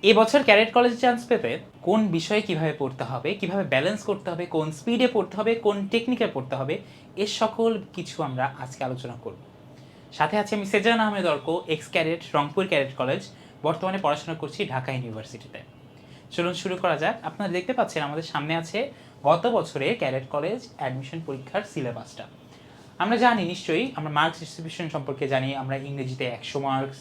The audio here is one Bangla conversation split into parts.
এবছর ক্যাডেট কলেজে চান্স পেতে কোন বিষয়ে কিভাবে পড়তে হবে, কিভাবে ব্যালেন্স করতে হবে, কোন স্পিডে পড়তে হবে, কোন টেকনিকে পড়তে হবে, এর সকল কিছু আমরা আজকে আলোচনা করব। সাথে আছে আমি Sezan Ahmed Arko, ex cadet, Rangpur cadet college, বর্তমানে পড়াশোনা করছি ঢাকা ইউনিভার্সিটিতে। চলুন শুরু করা যাক। আপনারা দেখতে পাচ্ছেন আমাদের সামনে আছে গত বছরের ক্যাডেট কলেজ অ্যাডমিশন পরীক্ষার সিলেবাসটা। আমরা জানি নিশ্চয়ই, আমরা মার্কস ডিস্ট্রিবিউশন সম্পর্কে জানি। আমরা ইংরেজিতে 100 মার্কস,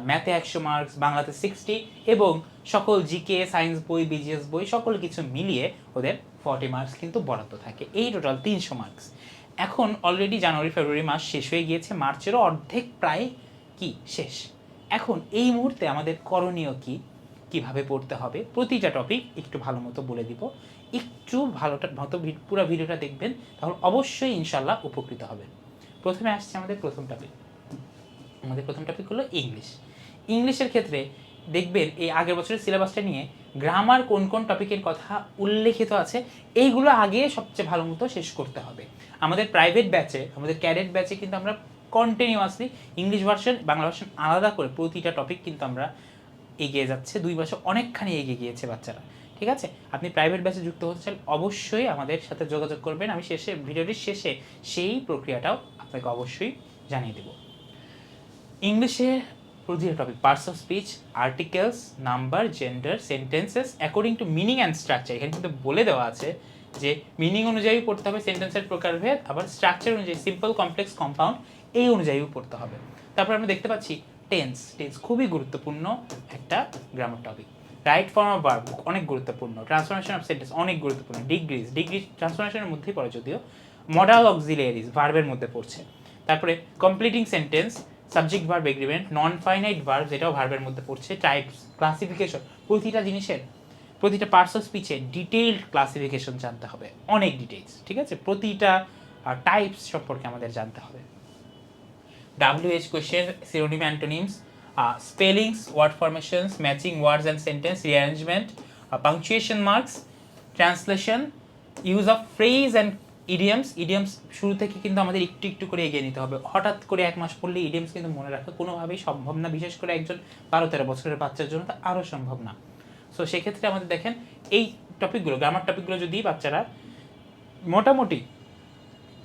ম্যাথে 100 মার্কস, বাংলাতে 60 এবং সকল জিকে, সায়েন্স বই, বিজিএস বই সকল কিছু মিলিয়ে ওদের 40 মার্কস কিন্তু বরাদ্দ থাকে। এই টোটাল 300 মার্কস। এখন অলরেডি জানুয়ারি ফেব্রুয়ারি মাস শেষ হয়ে গিয়েছে, মার্চেরও অর্ধেক প্রায় কি শেষ। এখন এই মুহূর্তে আমাদের করণীয় কি, কিভাবে পড়তে হবে, প্রতিটা টপিক একটু ভালো মতো বলে দিব। একটু মতো পুরো ভিডিওটা দেখবেন, তাহলে অবশ্যই ইনশাল্লাহ উপকৃত হবেন। প্রথমে আসছে আমাদের প্রথম টপিক হলো ইংলিশ। ইংলিশের ক্ষেত্রে দেখবেন এই আগের বছরের সিলেবাসটা নিয়ে গ্রামার কোন কোন টপিকের কথা উল্লেখিত আছে, এইগুলো আগে সবচেয়ে ভালো মতো শেষ করতে হবে। আমাদের প্রাইভেট ব্যাচে, আমাদের ক্যাডেট ব্যাচে কিন্তু আমরা continuously English version, Bangla version আলাদা করে প্রতিটা টপিক কিন্তু আমরা এগিয়ে যাচ্ছে। 2 বছর অনেকখানি এগিয়ে গিয়েছে বাচ্চারা। ঠিক আছে, আপনি প্রাইভেট ব্যাচে যুক্ত হতে চান অবশ্যই আমাদের সাথে যোগাযোগ করবেন। আমি ভিডিওটির শেষে সেই প্রক্রিয়াটাও আপনাকে অবশ্যই জানিয়ে দেব। ইংলিশে প্রতিটা topic, parts of speech, articles, number, gender, sentences according to meaning and structure. এখানে কিন্তু বলে দেওয়া আছে যে মিনিং অনুযায়ী পড়তে হবে সেন্টেন্সের প্রকারভেদ, আবার স্ট্রাকচার অনুযায়ী সিম্পল, কমপ্লেক্স, কম্পাউন্ড এই অনুযায়ীও পড়তে হবে। তারপর আমরা দেখতে পাচ্ছি টেন্স খুবই গুরুত্বপূর্ণ একটা grammar topic. Right form of verb অনেক গুরুত্বপূর্ণ। ট্রান্সফরমেশন অফ সেন্টেন্স অনেক গুরুত্বপূর্ণ। ডিগ্রি ট্রান্সফরমেশনের মধ্যেই পড়ে যদিও। মডাল অক্সিলিয়ারিজ ভার্বের মধ্যে পড়ছে। তারপরে completing sentence, subject verb agreement, non finite verb যেটাও ভার্বের মধ্যে পড়ছে, টাইপস, ক্লাসিফিকেশন, প্রতিটা জিনিসের, প্রতিটা পার্টস অফ স্পিচে ডিটেইলড ক্লাসিফিকেশন জানতে হবে, অনেক ডিটেইলস। ঠিক আছে, প্রতিটা টাইপস সম্পর্কে আমাদের জানতে হবে। WH question, synonym, antonyms, spellings, word formations, matching words and sentence, rearrangement, punctuation marks, translation, use of phrase and idioms শুরু থেকে কিন্তু আমাদের একটু একটু করে এগিয়ে নিতে হবে। হঠাৎ করে 1 মাস পড়লে ইডিয়ামস কিন্তু মনে রাখা কোনোভাবেই সম্ভব না, বিশেষ করে একজন 12-13 বছরের বাচ্চার জন্য তা আরও সম্ভব না। সো সেক্ষেত্রে আমাদের দেখেন এই টপিকগুলো, গ্রামার টপিকগুলো যদি বাচ্চারা মোটামুটি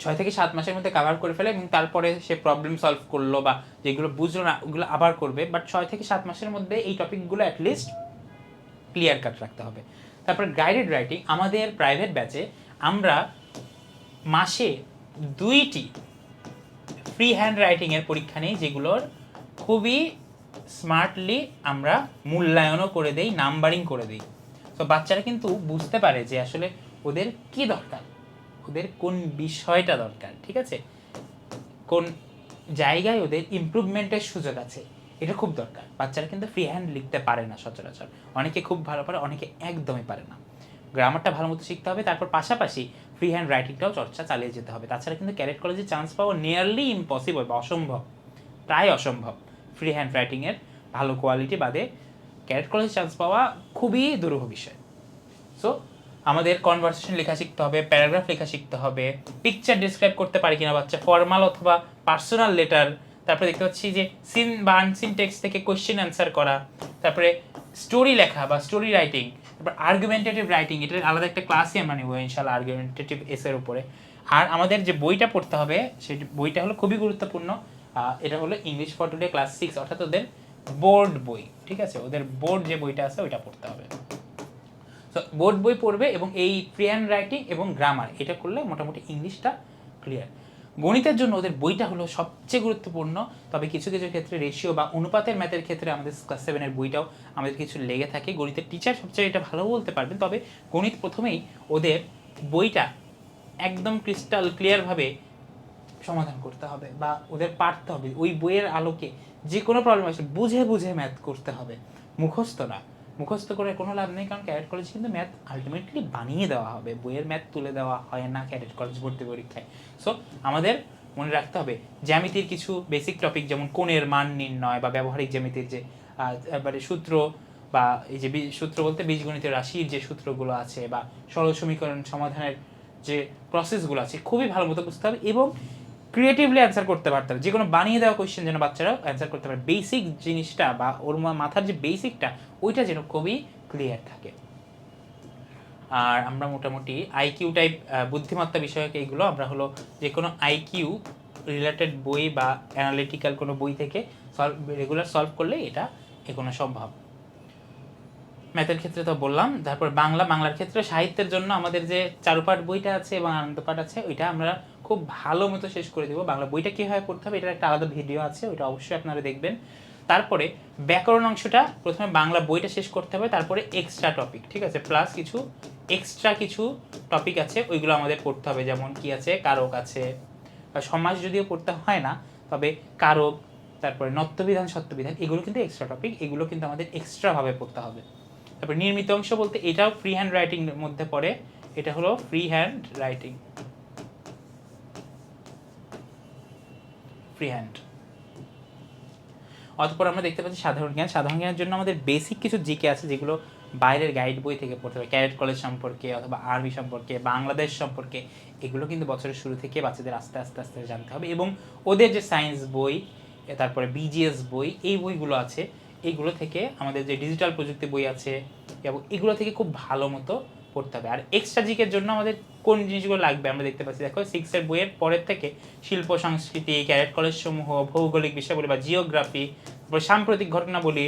6 থেকে 7 মাসের মধ্যে কাভার করে ফেলে এবং তারপরে সে প্রবলেম সলভ করলো বা যেগুলো বুঝলো না ওগুলো আবার করবে, বাট 6 থেকে 7 মাসের মধ্যে এই টপিকগুলো অ্যাটলিস্ট ক্লিয়ার কাট রাখতে হবে। তারপর গাইডেড রাইটিং, আমাদের প্রাইভেট ব্যাচে আমরা মাসে 2টি ফ্রি হ্যান্ড রাইটিংয়ের পরীক্ষা নেই, যেগুলোর খুবই স্মার্টলি আমরা মূল্যায়নও করে দেই, নাম্বারিং করে দিই। তো বাচ্চারা কিন্তু বুঝতে পারে যে আসলে ওদের কি দরকার, ওদের কোন বিষয়টা দরকার, ঠিক আছে, কোন জায়গায় ওদের ইমপ্রুভমেন্টের সুযোগ আছে, এটা খুব দরকার। বাচ্চারা কিন্তু ফ্রি হ্যান্ড লিখতে পারে না সচরাচর, অনেকে খুব ভালো পারে, অনেকে একদমই পারে না। গ্রামারটা ভালো মতো শিখতে হবে, তারপর পাশাপাশি ফ্রি হ্যান্ড রাইটিংটাও চর্চা চালিয়ে যেতে হবে। তাছাড়া কিন্তু ক্যাডেট কলেজে চান্স পাওয়া নিয়ারলি ইম্পসিবল বা অসম্ভব, প্রায় অসম্ভব। ফ্রি হ্যান্ড রাইটিংয়ের ভালো কোয়ালিটি বাদে ক্যাডেট কলেজে চান্স পাওয়া খুবই দুরূহ বিষয়। সো আমাদের কনভারসেশন লেখা শিখতে হবে, প্যারাগ্রাফ লেখা শিখতে হবে, পিকচার ডিসক্রাইব করতে পারি কিনা বাচ্চা, ফর্মাল অথবা পার্সোনাল লেটার। তারপরে দেখতে পাচ্ছি যে সিন বা আনসিন টেক্সট থেকে কোয়েশ্চেন অ্যান্সার করা, তারপরে স্টোরি লেখা বা স্টোরি রাইটিং, তারপর আর্গুমেন্টেটিভ রাইটিং, এটার আলাদা একটা ক্লাসই আমরা নেব ইনশাল্লাহ আর্গুমেন্টেটিভ এসের উপরে। আর আমাদের যে বইটা পড়তে হবে সেই বইটা হলো খুবই গুরুত্বপূর্ণ। এটা হলো ইংলিশ ফর টুডে ক্লাস 6, অর্থাৎ ওদের বোর্ড বই। ঠিক আছে, ওদের বোর্ড যে বইটা আছে ওইটা পড়তে হবে। সো বোর্ড বই পড়বে এবং এই ফ্রি হ্যান্ড রাইটিং এবং গ্রামার এটা করলে মোটামুটি ইংলিশটা ক্লিয়ার। গণিতের জন্য ওদের বইটা হলো সবচেয়ে গুরুত্বপূর্ণ, তবে কিছু কিছু ক্ষেত্রে রেশিও বা অনুপাতের ম্যাথের ক্ষেত্রে আমাদের ক্লাস 7-এর বইটাও আমাদের কিছু লেগে থাকে। গণিতের টিচার সবচেয়ে এটা ভালো বলতে পারবেন, তবে গণিত প্রথমেই ওদের বইটা একদম ক্রিস্টাল ক্লিয়ারভাবে সমাধান করতে হবে বা ওদের পারতে হবে। ওই বইয়ের আলোকে যে কোনো প্রবলেম আসলে বুঝে বুঝে ম্যাথ করতে হবে, মুখস্থ না। মুখস্থ করে কোনো লাভ নেই, কারণ ক্যাডেট কলেজ কিন্তু ম্যাথ আলটিমেটলি বানিয়ে দেওয়া হবে, বইয়ের ম্যাথ তুলে দেওয়া হয় না ক্যাডেট কলেজ ভর্তি পরীক্ষায়। সো আমাদের মনে রাখতে হবে জ্যামিতির কিছু বেসিক টপিক, যেমন কোণের মান নির্ণয় বা ব্যবহারিক জ্যামিতির যে এবারে সূত্র, বা এই যে সূত্র বলতে বীজগণিতের রাশির যে সূত্রগুলো আছে বা সরল সমীকরণ সমাধানের যে প্রসেসগুলো আছে খুবই ভালো মতো বুঝতে হবে। এবং ক্রিয়েটিভলি অ্যান্সার করতে পারতে হবে, যে কোনো বানিয়ে দেওয়া কোয়েশ্চেন যেন বাচ্চারা অ্যান্সার করতে পারে, বেসিক জিনিসটা বা ওর মাথার যে বেসিকটা ওইটা যেন খুবই ক্লিয়ার থাকে। আর আমরা মোটামুটি আইকিউ টাইপ বুদ্ধিমত্তা বিষয়ক এইগুলো আমরা হলো যে কোনো আইকিউ রিলেটেড বই বা অ্যানালিটিক্যাল কোনো বই থেকে রেগুলার সলভ করলে এটা এগোনো সম্ভব। ম্যাথের ক্ষেত্রে তো বললাম। তারপর বাংলার ক্ষেত্রে সাহিত্যের জন্য আমাদের যে চারুপাঠ বইটা আছে এবং আনন্দপাঠ আছে ওইটা আমরা খুব ভালো মতো শেষ করে দেবো। বাংলা বইটা কীভাবে পড়তে হবে এটার একটা আলাদা ভিডিও আছে, ওইটা অবশ্যই আপনারা দেখবেন। তারপরে ব্যাকরণ অংশটা প্রথমে বাংলা বইটা শেষ করতে হবে, তারপরে এক্সট্রা টপিক, ঠিক আছে, প্লাস কিছু এক্সট্রা কিছু টপিক আছে ওইগুলো আমাদের পড়তে হবে। যেমন কি আছে, কারক আছে, সমাজ যদিও পড়তে হয় না, তবে কারক, তারপরে নত্যবিধান সত্যবিধান, এগুলো কিন্তু এক্সট্রা টপিক, এগুলো কিন্তু আমাদের এক্সট্রাভাবে পড়তে হবে। তারপর নির্মিত অংশ বলতে এটাও ফ্রি হ্যান্ড রাইটিং এর মধ্যে পড়ে, এটা হলো free hand writing, free hand. অতঃপর আমরা দেখতে পাচ্ছি সাধারণ জ্ঞান। সাধারণ জ্ঞানের জন্য আমাদের বেসিক কিছু জিকে আছে যেগুলো বাইরের গাইড বই থেকে পড়তে হবে, ক্যাডেট কলেজ সম্পর্কে অথবা আর্মি সম্পর্কে, বাংলাদেশ সম্পর্কে, এগুলো কিন্তু বছরের শুরু থেকে বাচ্চাদের আস্তে আস্তে আস্তে জানতে হবে। এবং ওদের যে সায়েন্স বই, তারপরে বিজিএস বই, এই বইগুলো আছে, এইগুলো থেকে আমাদের যে ডিজিটাল প্রযুক্তি বই আছে এবং এগুলো থেকে খুব ভালো মতো পড়তে হবে। আর এক্সট্রা জিকের জন্য আমাদের কোন জিনিসগুলো লাগবে আমরা দেখতে পাচ্ছি, দেখো 6-এর বইয়ের পরের থেকে শিল্প সংস্কৃতি, ক্যাডেট কলেজ সমূহ, ভৌগোলিক বিষয়গুলি বা জিওগ্রাফি, তারপর সাম্প্রতিক ঘটনাবলী,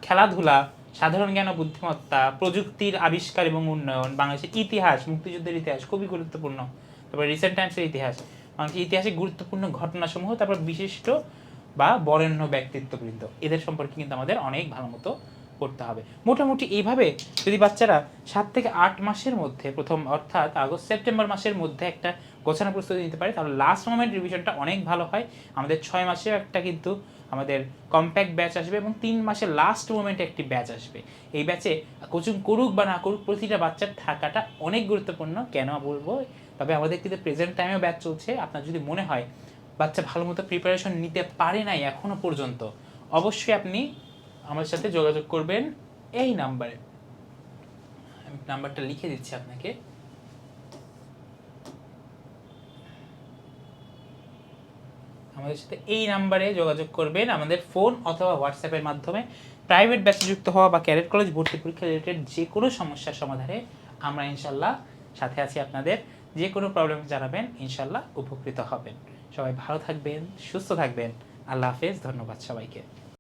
খেলাধুলা, সাধারণ জ্ঞান ও বুদ্ধিমত্তা, প্রযুক্তির আবিষ্কার এবং উন্নয়ন, বাংলাদেশের ইতিহাস, মুক্তিযুদ্ধের ইতিহাস খুবই গুরুত্বপূর্ণ, তারপর রিসেন্ট টাইমসের ইতিহাস, বাংলাদেশের ইতিহাসে গুরুত্বপূর্ণ ঘটনাসমূহ, তারপর বিশিষ্ট বা বরেণ্য ব্যক্তিত্ববৃন্দ, এদের সম্পর্কে কিন্তু আমাদের অনেক ভালো মতো পড়তে হবে। মোটামুটি এইভাবে যদি বাচ্চারা 7 থেকে 8 মাসের মধ্যে, প্রথম অর্থাৎ আগস্ট সেপ্টেম্বর মাসের মধ্যে একটা গোছানো প্রস্তুতি নিতে পারে, তাহলে লাস্ট মোমেন্ট রিভিশনটা অনেক ভালো হয়। আমাদের 6 মাসেও একটা কিন্তু আমাদের কম্প্যাক্ট ব্যাচ আসবে এবং 3 মাসের লাস্ট মোমেন্টে একটি ব্যাচ আসবে। এই ব্যাচে কোচিং করুক বা না করুক প্রতিটা বাচ্চার থাকাটা অনেক গুরুত্বপূর্ণ। কেন বলবো, তবে আমাদের কিন্তু প্রেজেন্ট টাইমেও ব্যাচ চলছে। আপনার যদি মনে হয় বাচ্চা ভালো মতো প্রিপারেশন নিতে পারে নাই এখনো পর্যন্ত, অবশ্যই আপনি আমার সাথে যোগাযোগ করবেন এই নাম্বারে। আমি নাম্বারটা লিখে দিচ্ছি আপনাকে। আমাদের সাথে এই নাম্বারে যোগাযোগ করবেন আমাদের ফোন অথবা হোয়াটসঅ্যাপের মাধ্যমে। প্রাইভেট ব্যাচে যুক্ত হওয়া বা ক্যাডেট কলেজ ভর্তি পরীক্ষা রিলেটেড যে কোনো সমস্যার সমাধানে আমরা ইনশাল্লাহ সাথে আছি আপনাদের। যে কোনো প্রবলেম জানাবেন, ইনশাল্লাহ উপকৃত হবেন। সবাই ভালো থাকবেন, সুস্থ থাকবেন। আল্লাহ হাফেজ, ধন্যবাদ সবাইকে।